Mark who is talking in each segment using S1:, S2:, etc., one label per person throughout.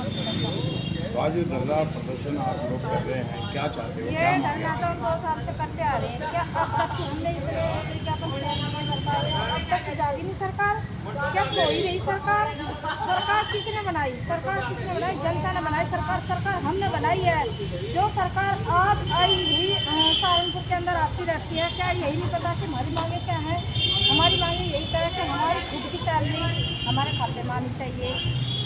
S1: तो आज ये धरना प्रदर्शन आप लोग कर रहे हैं, क्या चाहते हो?
S2: ये धरना तो हम 2 साल से करते आ रहे हैं। क्या अब तक हमने इतने विज्ञापन शेयर किए सरकार को, अब तक तो जागी नहीं सरकार। क्या सो ही रही सरकार? सरकार किसने बनाई? सरकार किसने बनाई? जनता ने बनाई सरकार। सरकार हमने बनाई है। जो सरकार आज आई हुई सहारनपुर के अंदर आती रहती है, क्या यही नहीं पता कि हमारी मांगे क्या है? हमारी मांगे यही है कि हमारी खुद की सैलरी हमारे खाते में आनी चाहिए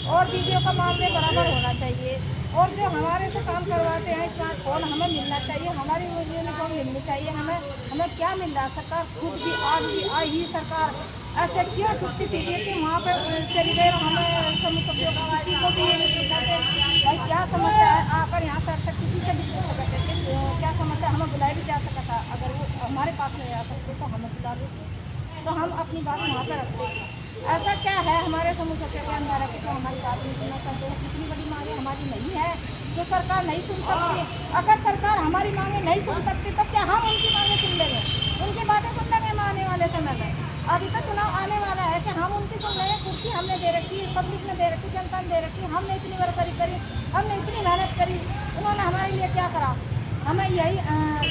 S2: और दीदियों का मामले बराबर होना चाहिए और जो हमारे से काम करवाते हैं स्मार्टफोन हमें मिलना चाहिए, हमारी यूनिफॉर्म मिलनी चाहिए। हमें क्या मिल रहा है? सरकार खुद भी आज भी आई ही सरकार ऐसे क्यों छुट्टी दी है कि वहाँ पे चली गई? हमें समस्या किसी को भी ये नहीं पूछा कि भाई क्या समस्या है, आकर यहाँ से किसी से भी पूछ सकते थे क्या समस्या, हमें बुलाया भी जा सकता था। अगर वो हमारे पास नहीं आ सकते तो हमें बुला लेते, तो हम अपनी बात वहाँ पर रखते हैं। ऐसा क्या है हमारे समूह के अंदर है कि जो हमारी बात नहीं सुनना चाहते हैं? कितनी बड़ी मांगे हमारी नहीं है जो सरकार नहीं सुन सकती? अगर सरकार हमारी मांगे नहीं सुन सकती तो क्या हम उनकी मांगे सुन लेंगे? उनकी बातें सुन लेंगे हम आने वाले समय में? अभी तो चुनाव आने वाला है कि हम उनकी सुन लेंगे? कुर्सी हमने दे रखी, पब्लिक ने दे रखी, जनता ने दे रखी, हमने इतनी वर्करी करी, हमने इतनी मेहनत करी, उन्होंने हमारे लिए क्या करा? हमें यही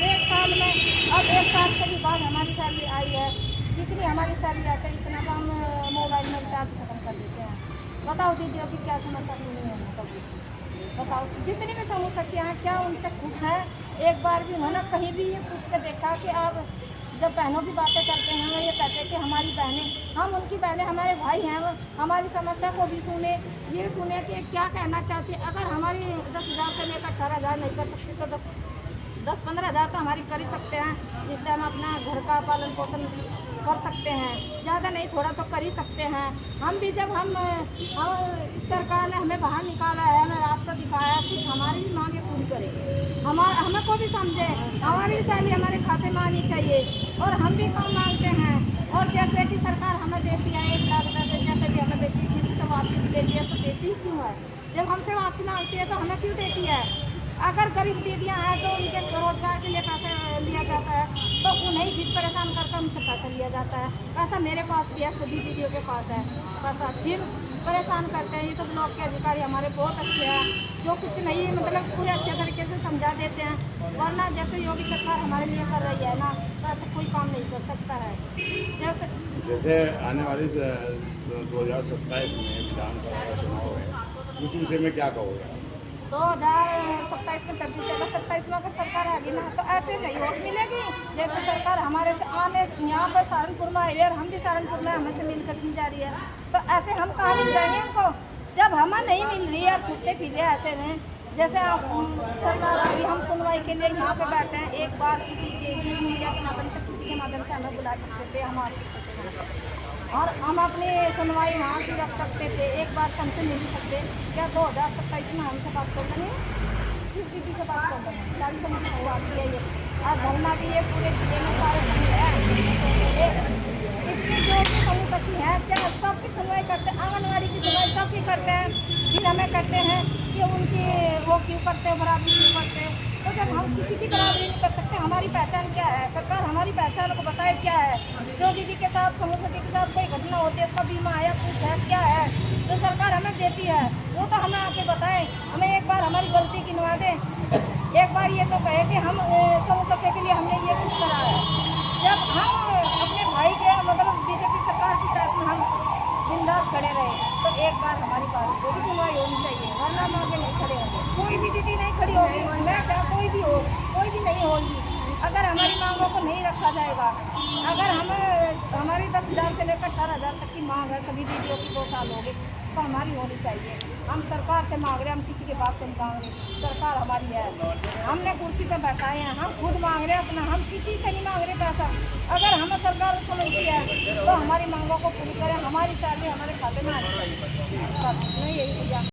S2: 1 साल में, अब 1 साल के भी बाद हमारी सैलरी आई है, जितनी हमारी सैलरी आती है इतना तो हम मोबाइल में रिचार्ज खत्म कर देते हैं। बताओ दीदी अभी क्या समस्या सुनी है हमने कभी? बताओ जितनी भी समस्या हैं क्या उनसे खुश है? एक बार भी उन्होंने कहीं भी ये पूछ कर देखा कि आप जब बहनों की बातें करते हैं वो ये कहते हैं कि हमारी बहनें, हम उनकी बहनें, हमारे भाई हैं, वो हमारी समस्या को भी सुने, ये सुने कि क्या कहना चाहती है। अगर हमारी 10,000 से लेकर 18,000 नहीं कर सकती तो 10-15,000 तो हमारी कर ही सकते हैं, जिससे हम अपना घर का पालन पोषण कर सकते हैं। ज़्यादा नहीं थोड़ा तो कर ही सकते हैं। हम भी जब हम इस सरकार ने हमें बाहर निकाला है, हमें रास्ता दिखाया है, कुछ हमारी भी मांगे पूरी करे, हमें को भी समझे, हमारी भी सैलरी हमारे खाते में आनी चाहिए और हम भी कम मांगते हैं। और जैसे कि सरकार हमें देती है 1 लाख पैसे, जैसे भी हमें देती थी तो वापसी भी देती है, तो देती ही क्यों है? जब हमसे वापसी मांगती है तो हमें क्यों देती है? अगर गरीब दीदियाँ हैं तो उनके रोजगार के लिए पैसा लिया जाता है, तो उन्हें भी परेशान करके हमसे पैसा लिया जाता है। पैसा मेरे पास भी है, सभी दीदियों के पास है पैसा, फिर परेशान करते हैं। ये तो ब्लॉक के अधिकारी हमारे बहुत अच्छे हैं, जो कुछ नहीं मतलब पूरे अच्छे तरीके से समझा देते हैं। वरना जैसे योगी सरकार हमारे लिए कर रही है ना, तो ऐसा कोई काम नहीं कर सकता है।
S1: जैसे आने वाली 2027 में विधानसभा का चुनाव है, उस विषय में क्या कहोगे?
S2: 2027 में जब भी चला 27 में अगर सरकार आ गई ना तो ऐसे नहीं वोट मिलेगी जैसे सरकार हमारे से आने यहाँ पर सहारनपुर में आई है और हम भी सहारनपुर में हमें से मिलकर नहीं जा रही है, तो ऐसे हम कहाँ मिल जाएंगे उनको जब हमें नहीं मिल रही है? छुट्टे पीले ऐसे में जैसे सरकार अभी हम सुनवाई के लिए यहाँ पे बैठे हैं, एक बार किसी के भी मीडिया के माध्यम से किसी के माध्यम से हमें बुला सकते थे, हम आ सकते थे और हम अपनी सुनवाई वहाँ से रख सकते थे। एक बार हमसे मिल सकते, क्या 2027 में हमसे बात कर लेंगे? किस दीदी से बात कर लेंगे? सारी समस्या हुआ आती है ये और धरना भी ये पूरे जिले में सारे है। इतनी जो भी समस्या है क्या सबकी सुनवाई करते हैं, आंगनबाड़ी की सुनवाई सबकी करते हैं, फिर हमें कहते हैं कि उनकी वो क्यों करते हैं, बराबरी क्यों करते हैं? तो जब हम किसी की बराबरी नहीं कर सकते, हमारी पहचान क्या है? सरकार हमारी पहचान को बताए क्या है? जो दीदी के साथ समस्या के साथ कोई घटना होती है, उसका बीमा है या कुछ है क्या है जो सरकार हमें देती है, वो तो हमें आके बताएं। हमें एक बार हमारी गलती गिनवा दें, एक बार ये तो कहे कि हम समस्या के लिए हमने ये कुछ करा है। जब हम अपने भाई के मतलब बीजेपी सरकार के साथ में हम दिन रात खड़े रहे तो एक बार हमारी बात को भी सुनवाई होनी चाहिए, वरना हम आगे नहीं खड़े होंगे। कोई भी दीदी नहीं खड़ी होगी, मैं क्या कोई भी हो, कोई भी नहीं होगी अगर हमारी मांगों को नहीं रखा जाएगा। अगर हमारी 10,000 से लेकर 18,000 तक की मांग है सभी दीदियों की, 2 साल हो गए, तो हमारी होनी चाहिए। हम सरकार से मांग रहे हैं, हम किसी के बाप से नहीं मांग रहे, सरकार हमारी है, हमने कुर्सी पर बैठाए हैं, हम खुद मांग रहे हैं अपना, हम किसी से नहीं मांग रहे पैसा। अगर हमें सरकार समझती है तो हमारी मांगों को पूरी करें, हमारी सैलरी हमारे खाते में आनी चाहिए, बस नहीं यही भैया।